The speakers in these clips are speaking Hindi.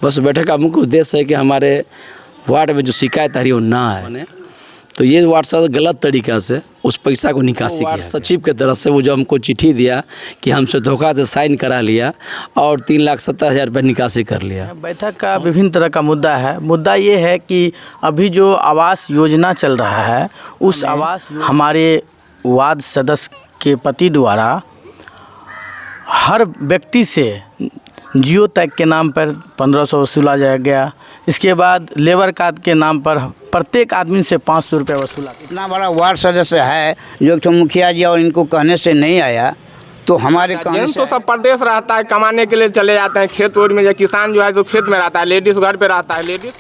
बस बैठक का मुख्य उद्देश्य है कि हमारे वार्ड में जो शिकायत आ रही है वो ना है, तो ये वार्ड सदस्य गलत तरीक़ा से उस पैसा को निकासी किया। सचिव के तरफ से वो जो हमको चिट्ठी दिया कि हमसे धोखा से साइन करा लिया और 3,70,000 रुपये निकासी कर लिया। बैठक का विभिन्न तरह का मुद्दा है। मुद्दा ये है कि अभी जो आवास योजना चल रहा है उस आवास हमारे वार्ड सदस्य के पति द्वारा हर व्यक्ति से जियो टैग के नाम पर 1500 वसूला गया। इसके बाद लेबर कार्ड के नाम पर प्रत्येक आदमी से 500 रुपये वसूला। इतना बड़ा वार्ड सदस्य है जो तो मुखिया जी और इनको कहने से नहीं आया, तो हमारे कहने से तो सब प्रदेश रहता है, कमाने के लिए चले जाते हैं खेत वेत में। किसान जो है जो खेत में रहता है, लेडीज घर पे रहता है। लेडीज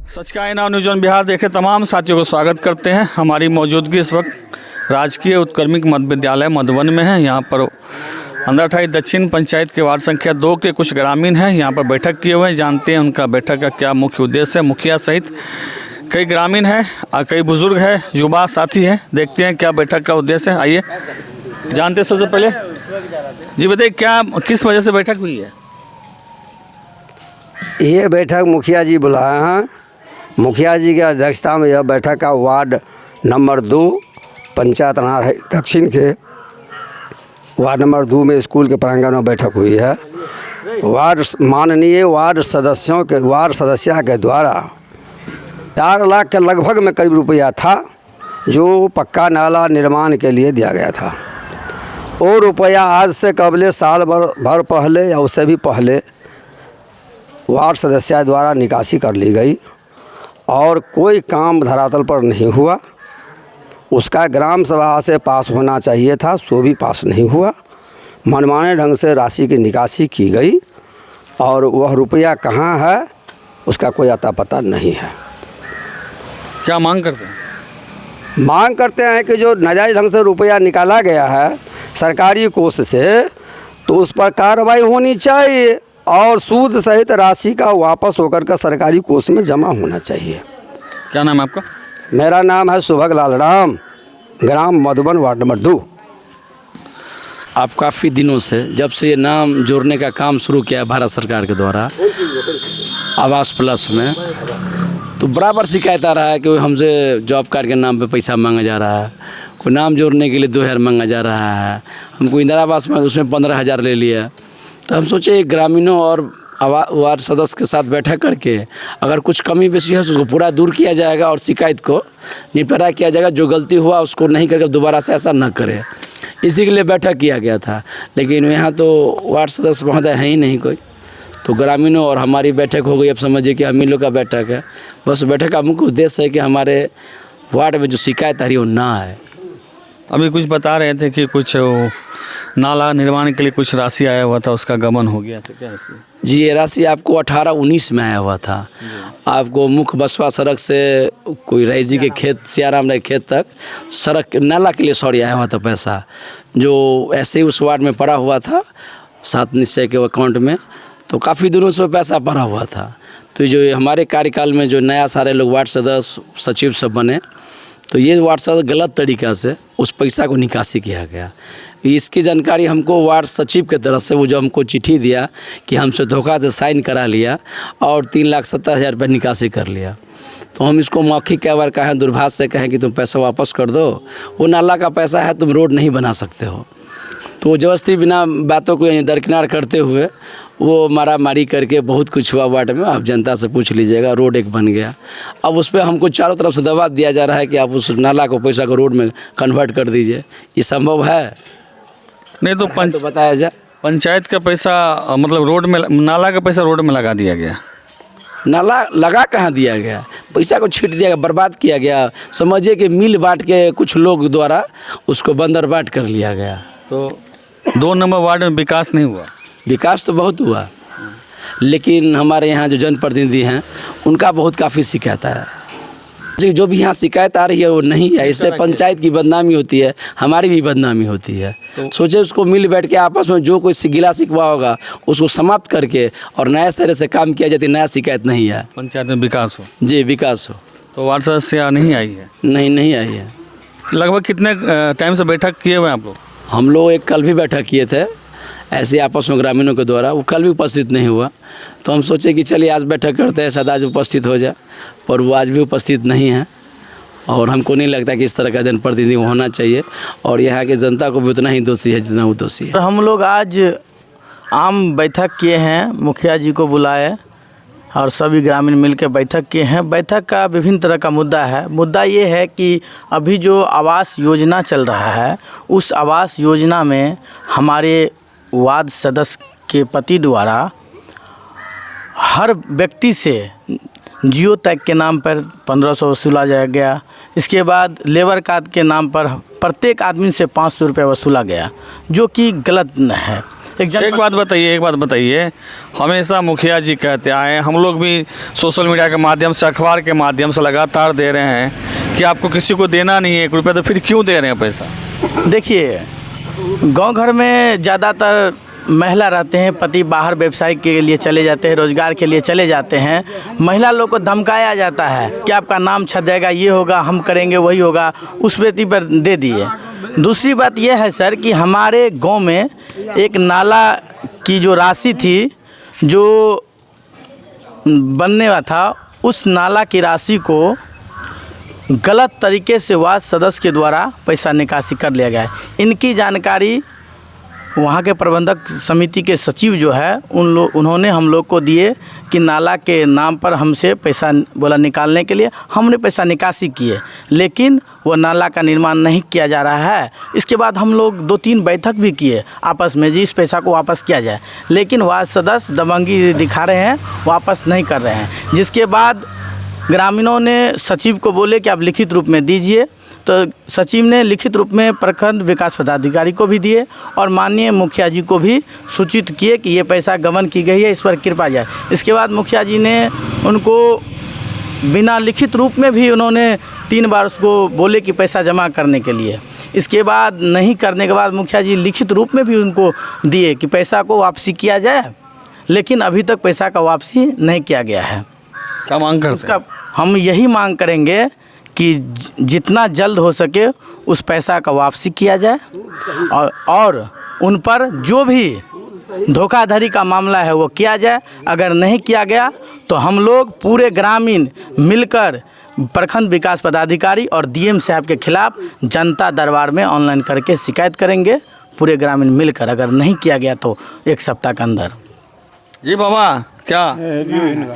सच का आईना न्यूज़ ऑन बिहार देखे तमाम साथियों को स्वागत करते हैं। हमारी मौजूदगी इस वक्त राजकीय उत्क्रमिक मध्य विद्यालय मधुबन में है। यहाँ पर अंदर 28 दक्षिण पंचायत के वार्ड संख्या 2 के कुछ ग्रामीण हैं, यहाँ पर बैठक किए हुए हैं। जानते हैं उनका बैठक का क्या मुख्य उद्देश्य है। मुखिया सहित कई ग्रामीण हैं और कई बुजुर्ग हैं, युवा साथी हैं। देखते हैं क्या बैठक का उद्देश्य है, आइए जानते हैं। सबसे पहले जी बताइए क्या किस वजह से बैठक हुई है। ये बैठक मुखिया जी बुलाए हैं। मुखिया जी की अध्यक्षता में यह बैठक का वार्ड नंबर 2 पंचायत दक्षिण के वार्ड नंबर 2 में स्कूल के प्रांगण में बैठक हुई है। माननीय वार्ड सदस्य के द्वारा 4 लाख के लगभग में करीब रुपया था जो पक्का नाला निर्माण के लिए दिया गया था। वो रुपया आज से कबले साल भर पहले या उससे भी पहले वार्ड सदस्य द्वारा निकासी कर ली गई और कोई काम धरातल पर नहीं हुआ। उसका ग्राम सभा से पास होना चाहिए था, सो भी पास नहीं हुआ। मनमाने ढंग से राशि की निकासी की गई और वह रुपया कहाँ है उसका कोई अता पता नहीं है। क्या मांग करते हैं? मांग करते हैं कि जो नाजायज़ ढंग से रुपया निकाला गया है सरकारी कोष से, तो उस पर कार्रवाई होनी चाहिए और सूद सहित राशि का वापस होकर का सरकारी कोष में जमा होना चाहिए। क्या नाम है आपका? मेरा नाम है सुभग लाल राम, ग्राम मधुबन वार्ड नंबर 2। आप काफ़ी दिनों से जब से ये नाम जोड़ने का काम शुरू किया भारत सरकार के द्वारा आवास प्लस में, तो बराबर शिकायत आ रहा है कि हमसे जॉब कार्ड के नाम पे पैसा मांगा जा रहा है, कोई नाम जोड़ने के लिए 2,000 मांगा जा रहा है, हमको इंदिरा आवास में उसमें 15,000 ले लिया। तो हम सोचे ग्रामीणों और वार्ड सदस्य के साथ बैठक करके अगर कुछ कमी बेसी है तो उसको पूरा दूर किया जाएगा और शिकायत को निपटारा किया जाएगा। जो गलती हुआ उसको नहीं करके दोबारा से ऐसा न करे, इसी के लिए बैठक किया गया था। लेकिन यहाँ तो वार्ड सदस्य महोदय है ही नहीं कोई, तो ग्रामीणों और हमारी बैठक हो गई। अब समझिए कि हम ही लोग का बैठक है। बस बैठक का मुख्य उद्देश्य है कि हमारे वार्ड में जो शिकायत आ रही है वो ना है। अभी कुछ बता रहे थे कि कुछ नाला निर्माण के लिए कुछ राशि आया हुआ था, उसका गबन हो गया था, क्या इसकी? जी, ये राशि आपको 18-19 में आया हुआ था। आपको मुख्य बसवा सड़क से कोई रईजी के खेत सियाराम रहे खेत तक सड़क नाला के लिए आया हुआ था पैसा, जो ऐसे ही उस वार्ड में पड़ा हुआ था 7 निश्चय के अकाउंट में। तो काफ़ी दिनों से वो पैसा पड़ा हुआ था। तो जो हमारे कार्यकाल में जो नया सारे लोग वार्ड सदस्य सचिव सब बने, तो ये वार्ड सदस्य गलत तरीक़ा से उस पैसा को निकासी किया गया। इसकी जानकारी हमको वार्ड सचिव के तरफ से वो जो हमको चिट्ठी दिया कि हमसे धोखा से साइन करा लिया और 3,70,000 रुपये निकासी कर लिया। तो हम इसको मौखिक कई बार कहें, दुर्भाष से कहें कि तुम पैसा वापस कर दो, वो नाला का पैसा है, तुम रोड नहीं बना सकते हो। तो जबरदस्ती बिना बातों को यानी दरकिनार करते हुए वो मारा मारी करके बहुत कुछ हुआ वार्ड में। आप जनता से पूछ लीजिएगा, रोड एक बन गया। अब उस पर हमको चारों तरफ से दबाव दिया जा रहा है कि आप उस नाला को पैसा को रोड में कन्वर्ट कर दीजिए। ये संभव है? नहीं तो बताया जाए। पंचायत का पैसा मतलब रोड में, नाला का पैसा रोड में लगा दिया गया। नाला लगा कहाँ दिया गया, पैसा को छीट दिया गया, बर्बाद किया गया। समझिए कि मिल बांट के कुछ लोग द्वारा उसको बंदर बाट कर लिया गया। तो 2 नंबर वार्ड में विकास नहीं हुआ। विकास तो बहुत हुआ, लेकिन हमारे यहाँ जो जनप्रतिनिधि हैं उनका बहुत काफ़ी शिकायत है। जो भी यहाँ शिकायत आ रही है वो नहीं है। इससे पंचायत की बदनामी होती है, हमारी भी बदनामी होती है। तो सोचे उसको मिल बैठ के आपस में जो कोई गिला शिकवा होगा उसको समाप्त करके और नया तरह से काम किया जाए, नया शिकायत नहीं है। पंचायत में विकास हो। जी, विकास हो। तो वार्ड सदस्य नहीं आई है? नहीं आई है। लगभग कितने टाइम से बैठक किए हुए हैं आप लोग? हम लोग एक कल भी बैठक किए थे ऐसे आपस में ग्रामीणों के द्वारा, वो कल भी उपस्थित नहीं हुआ। तो हम सोचे कि चलिए आज बैठक करते हैं, शायद आज उपस्थित हो जाए, पर वो आज भी उपस्थित नहीं है। और हमको नहीं लगता कि इस तरह का जनप्रतिनिधि होना चाहिए, और यहाँ की जनता को भी उतना ही दोषी है जितना वो दोषी है। हम लोग आज आम बैठक किए हैं, मुखिया जी को बुलाए और सभी ग्रामीण मिलकर बैठक किए हैं। बैठक का विभिन्न तरह का मुद्दा है। मुद्दा ये है कि अभी जो आवास योजना चल रहा है, उस आवास योजना में हमारे वार्ड सदस्य के पति द्वारा हर व्यक्ति से जियो टैग के नाम पर 1500 वसूला गया। इसके बाद लेबर कार्ड के नाम पर प्रत्येक आदमी से 500 रुपये वसूला गया, जो कि गलत है। एक बात बताइए, हमेशा मुखिया जी कहते आए, हम लोग भी सोशल मीडिया के माध्यम से, अखबार के माध्यम से लगातार दे रहे हैं कि आपको किसी को देना नहीं है 1 रुपया, तो फिर क्यों दे रहे हैं पैसा? देखिए, गांव घर में ज़्यादातर महिला रहते हैं, पति बाहर व्यवसाय के लिए चले जाते हैं, रोजगार के लिए चले जाते हैं। महिला लोग को धमकाया जाता है कि आपका नाम छप जाएगा, ये होगा, हम करेंगे, वही होगा, उस व्यक्ति पर दे दिए। दूसरी बात यह है सर कि हमारे गांव में एक नाला की जो राशि थी जो बनने वाला था, उस नाला की राशि को गलत तरीके से वार्ड सदस्य के द्वारा पैसा निकासी कर लिया गया है। इनकी जानकारी वहाँ के प्रबंधक समिति के सचिव जो है उन्होंने हम लोग को दिए कि नाला के नाम पर हमसे पैसा बोला निकालने के लिए। हमने पैसा निकासी किए, लेकिन वो नाला का निर्माण नहीं किया जा रहा है। इसके बाद हम लोग 2-3 बैठक भी किए आपस में जी इस पैसा को वापस किया जाए, लेकिन वार्ड सदस्य दबंगी दिखा रहे हैं, वापस नहीं कर रहे हैं। जिसके बाद ग्रामीणों ने सचिव को बोले कि आप लिखित रूप में दीजिए, तो सचिव ने लिखित रूप में प्रखंड विकास पदाधिकारी को भी दिए और माननीय मुखिया जी को भी सूचित किए कि ये पैसा गबन की गई है, इस पर कृपा जाए। इसके बाद मुखिया जी ने उनको बिना लिखित रूप में भी उन्होंने 3 बार उसको बोले कि पैसा जमा करने के लिए। इसके बाद नहीं करने के बाद मुखिया जी लिखित रूप में भी उनको दिए कि पैसा को वापसी किया जाए, लेकिन अभी तक पैसा का वापसी नहीं किया गया है। क्या मांग करते हैं? हम यही मांग करेंगे कि जितना जल्द हो सके उस पैसा का वापसी किया जाए, और उन पर जो भी धोखाधड़ी का मामला है वो किया जाए। अगर नहीं किया गया तो हम लोग पूरे ग्रामीण मिलकर प्रखंड विकास पदाधिकारी और डीएम साहब के खिलाफ जनता दरबार में ऑनलाइन करके शिकायत करेंगे, पूरे ग्रामीण मिलकर। अगर नहीं किया गया तो 1 सप्ताह के अंदर। जी बाबा, क्या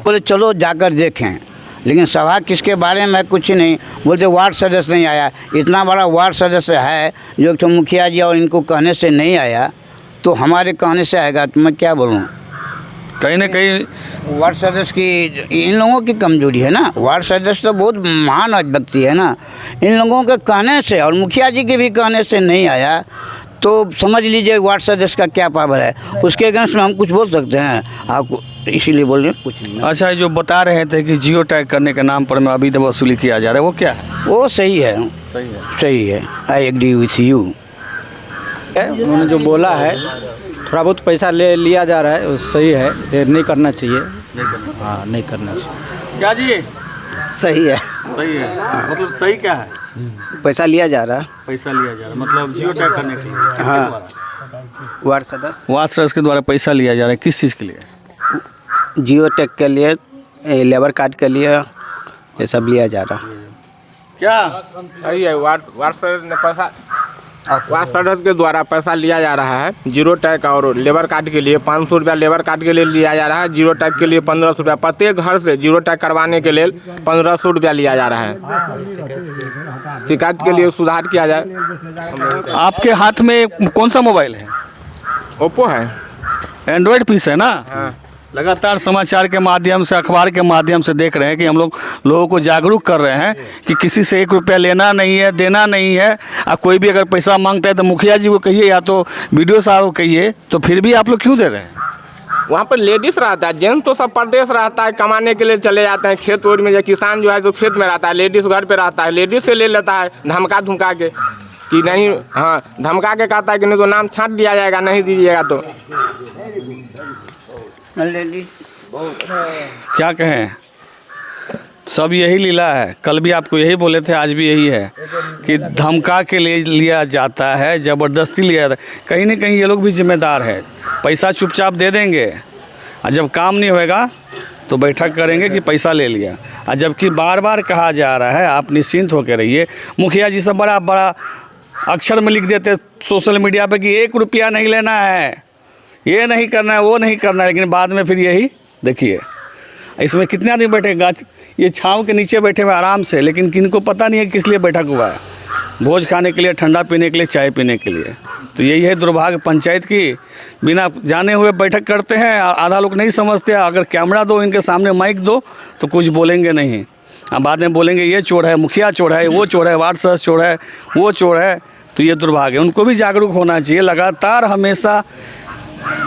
बोले चलो जाकर देखें, लेकिन सभा किसके बारे में कुछ नहीं बोलते। वार्ड सदस्य नहीं आया, इतना बड़ा वार्ड सदस्य है जो तो मुखिया जी और इनको कहने से नहीं आया, तो हमारे कहने से आएगा तो मैं क्या बोलूँ? कहीं ना कहीं वार्ड सदस्य की इन लोगों की कमजोरी है ना। वार्ड सदस्य तो बहुत महान व्यक्ति है ना, इन लोगों के कहने से और मुखिया जी के भी कहने से नहीं आया, तो समझ लीजिए वार्ड सदस्य का क्या पावर है। उसके अगेंस्ट में हम कुछ बोल सकते हैं आपको, इसीलिए बोल रहे हैं कुछ नहीं। अच्छा, जो बता रहे थे कि जियो टैग करने के नाम पर में अभी तो वसूली किया जा रहा है, वो क्या है? वो सही है, सही है। I agree with you. उन्होंने जो बोला है थोड़ा बहुत पैसा ले लिया जा रहा है, वो सही है, ये नहीं करना चाहिए। हाँ, नहीं करना चाहिए। क्या जी? सही है, सही है, मतलब सही क्या है? पैसा लिया जा रहा है। पैसा लिया जा रहा है मतलब जियो टैग करने के लिए? हाँ, वार्ड सदस्य के द्वारा पैसा लिया जा रहा है, किस चीज़ के लिए? जियो टैग के लिए, लेबर कार्ड के लिए, ये सब लिया जा रहा है। क्या सही है? वार्ड सदस्य ने पैसा, वार्ड सदस्य के द्वारा पैसा लिया जा रहा है जीरो टैग और लेबर कार्ड के लिए। 500 रुपया लेबर कार्ड के लिए लिया जा रहा है, जीरो टैग के लिए 1500 रुपया। प्रत्येक घर से जीरो टैग करवाने के लिए 1500 रुपया लिया जा रहा है। शिकायत के लिए सुधार किया जाए। आपके हाथ में कौन सा मोबाइल है? ओप्पो है, एंड्रॉयड पीस है ना? हाँ। लगातार समाचार के माध्यम से, अखबार के माध्यम से देख रहे हैं कि हम लोग लोगों को जागरूक कर रहे हैं कि किसी से 1 रुपया लेना नहीं है, देना नहीं है। और कोई भी अगर पैसा मांगता है तो मुखिया जी को कहिए या तो वीडियो साहब को कहिए, तो फिर भी आप लोग क्यों दे रहे हैं? वहाँ पर लेडीज रहता है, जेंट्स तो सब परदेश रहता है, कमाने के लिए चले जाते हैं खेत वेत में। जो किसान जो है जो खेत में रहता है, लेडीज घर पे रहता है, लेडीज से ले लेता है धमका के कि नहीं, हाँ धमका के कहता है कि नहीं तो नाम छांट दिया जाएगा, नहीं दीजिएगा तो। क्या कहें? सब यही लीला है। कल भी आपको यही बोले थे, आज भी यही है कि धमका के ले लिया जाता है, ज़बरदस्ती लिया जाता है। कहीं ना कहीं ये लोग भी जिम्मेदार है। पैसा चुपचाप दे देंगे और जब काम नहीं होएगा तो बैठक करेंगे कि पैसा ले लिया। और जबकि बार बार कहा जा रहा है आप निश्चिंत होकर रहिए। मुखिया जी सब बड़ा बड़ा अक्षर में लिख देते सोशल मीडिया पे कि 1 रुपया नहीं लेना है, ये नहीं करना है, वो नहीं करना है, लेकिन बाद में फिर यही देखिए। इसमें कितने आदमी बैठे, गाछ ये छाँव के नीचे बैठे हुए आराम से, लेकिन किनको पता नहीं है किस लिए बैठक हुआ है। भोज खाने के लिए, ठंडा पीने के लिए, चाय पीने के लिए। तो यही है दुर्भाग्य पंचायत की, बिना जाने हुए बैठक करते हैं। आधा लोग नहीं समझते, अगर कैमरा दो, इनके सामने माइक दो तो कुछ बोलेंगे नहीं, अब बाद में बोलेंगे ये चोर है, मुखिया चोर है, वो चोर है, वार्ड सदस्य चोर है, वो चोर है। तो ये दुर्भाग्य है। उनको भी जागरूक होना चाहिए। लगातार हमेशा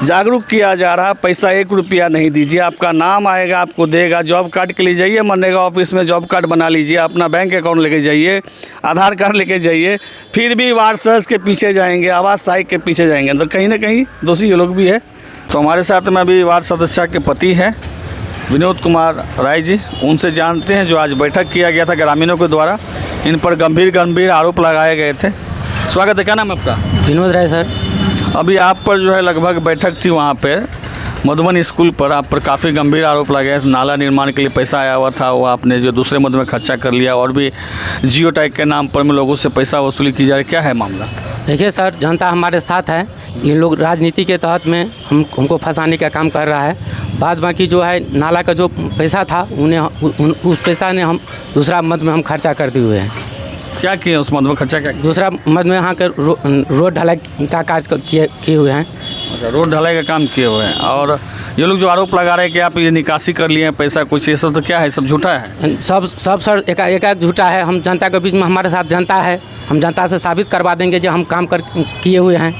जागरूक किया जा रहा है। पैसा 1 रुपया नहीं दीजिए, आपका नाम आएगा, आपको देगा। जॉब कार्ड के लिए जाइए मनरेगा ऑफिस में, जॉब कार्ड बना लीजिए, अपना बैंक अकाउंट लेके जाइए, आधार कार्ड लेके जाइए, फिर भी वार्ड सदस्य के पीछे जाएंगे, आवास सहायक के पीछे जाएंगे। तो कहीं ना कहीं दोषी ये लोग भी है। तो हमारे साथ में अभी वार्ड सदस्य के पति हैं विनोद कुमार राय जी, उनसे जानते हैं जो आज बैठक किया गया था ग्रामीणों के द्वारा। इन पर गंभीर आरोप लगाए गए थे। स्वागत है, क्या नाम है आपका? विनोद राय सर। अभी आप पर जो है लगभग बैठक थी वहाँ पे मधुबन स्कूल पर, आप पर काफ़ी गंभीर आरोप लगे। नाला निर्माण के लिए पैसा आया हुआ था, वो आपने जो दूसरे मद में खर्चा कर लिया, और भी जियो टैग के नाम पर में लोगों से पैसा वसूली की जा रही है। क्या है मामला? देखिए सर, जनता हमारे साथ है। ये लोग राजनीति के तहत में हमको फंसाने का काम कर रहा है। बाद बाकी जो है नाला का जो पैसा था उस पैसा ने हम दूसरा मद में हम खर्चा कर दिए हुए हैं। क्या किए उस मद में खर्चा? क्या दूसरा मद में यहाँ के रोड ढलाई का काज किए हुए हैं। अच्छा, रोड ढलाई का काम किए हुए हैं। और ये लोग जो आरोप लगा रहे हैं कि आप ये निकासी कर लिए हैं पैसा कुछ, ये सब तो क्या है? सब झूठा है। सब सर एक झूठा है। हम जनता के बीच में, हमारे साथ जनता है, हम जनता से साबित करवा देंगे जो हम काम किए हुए हैं।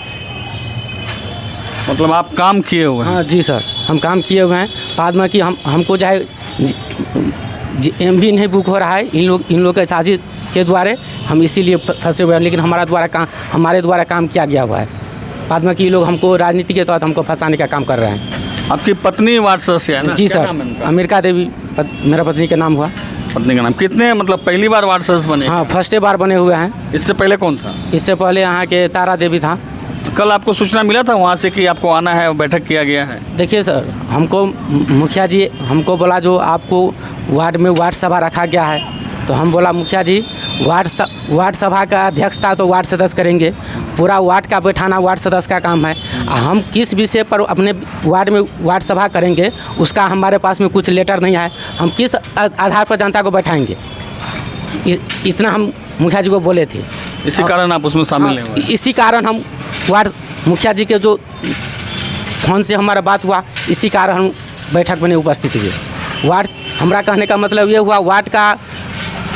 मतलब आप काम किए हुए हैं? हाँ जी सर, हम काम किए हुए हैं। बाद में कि हमको जो है MB नहीं बुक हो रहा है इन लोग के साजिश के द्वारा, हम इसीलिए फंसे हुए हैं। लेकिन हमारे द्वारा काम किया गया हुआ है। बाद में कि ये लोग हमको राजनीति के तहत हमको फंसाने का काम कर रहे हैं। आपकी पत्नी वार्ड सदस्य है ना? जी सर, अमेरिका देवी मेरा पत्नी का नाम हुआ। पत्नी का नाम? कितने मतलब पहली बार वार्ड सदस्य बने? हाँ, फर्स्ट बार बने हुए हैं। इससे पहले कौन था? इससे पहले यहाँ के तारा देवी था। कल आपको सूचना मिला था वहाँ से कि आपको आना है, बैठक किया गया है? देखिए सर, हमको मुखिया जी हमको बोला जो आपको वार्ड में वार्ड सभा रखा गया है, तो हम बोला मुखिया जी वार्ड सभा का अध्यक्षता तो वार्ड सदस्य करेंगे, पूरा वार्ड का बैठाना वार्ड सदस्य का काम है। हम किस विषय पर अपने वार्ड में वार्ड सभा करेंगे उसका हमारे पास में कुछ लेटर नहीं है। हम किस आधार पर जनता को बैठाएंगे, इतना हम मुखिया जी को बोले थे। इसी कारण आप उसमें शामिल नहीं हुए? इसी कारण हम वार्ड मुखिया जी के जो फोन से हमारा बात हुआ, इसी कारण हम बैठक में नहीं उपस्थित हुए। वार्ड हमारा कहने का मतलब ये हुआ, वार्ड का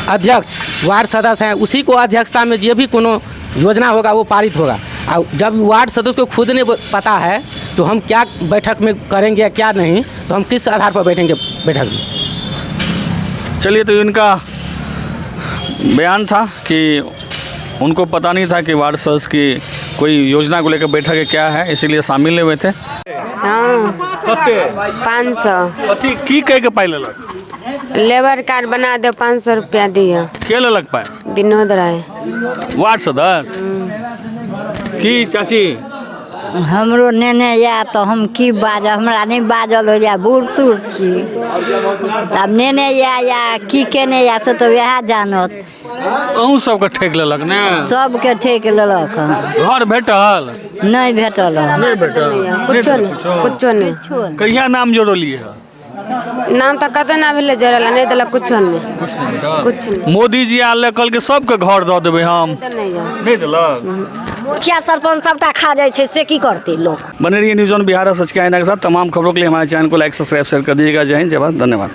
अध्यक्ष वार्ड सदस्य हैं, उसी को अध्यक्षता में जो भी कोनो योजना होगा वो पारित होगा। और जब वार्ड सदस्य को खुद नहीं पता है तो हम क्या बैठक में करेंगे या क्या नहीं, तो हम किस आधार पर बैठेंगे बैठक में? चलिए, तो इनका बयान था कि उनको पता नहीं था कि वार्ड सदस्य की कोई योजना को लेकर बैठक है क्या है, इसीलिए शामिल नहीं हुए थे। हाँ, 500 की कह के पाई लग लेबर कार्ड बना दे, 500 रुपया दिया। के लग पाए? विनोद राय वार्ड सदस्य की। चाची हमरो नेने या तो हम की बाज, हमरा नहीं बाजल हो जा, बूढ़ सूढ़ छी, तब नेने या की केने या तो वह जानत। अहूँ सबके ठेक लेलक ने? सबके ठेक लेलक। घर भेटल? नहीं भेटल। नहीं भेटल? कुछो नहीं। कहिया नाम जोड़लिए है? नाम तो कते ना भेले जोड़ल, नहीं दिलक कुछो नहीं। कुछ नहीं। मोदी जी आल कल के सबके घर दऽ देबै हम, नहीं दिलक? मुखिया सरपंच सबटा खा जाए छे, से की करते लोग। बने रहिए न्यूज़ ऑन बिहार सच के आईना के साथ। तमाम खबरों के लिए हमारे चैनल को लाइक सब्सक्राइब शेयर कर दीजिएगा। जय हिंद, जय भारत, धन्यवाद।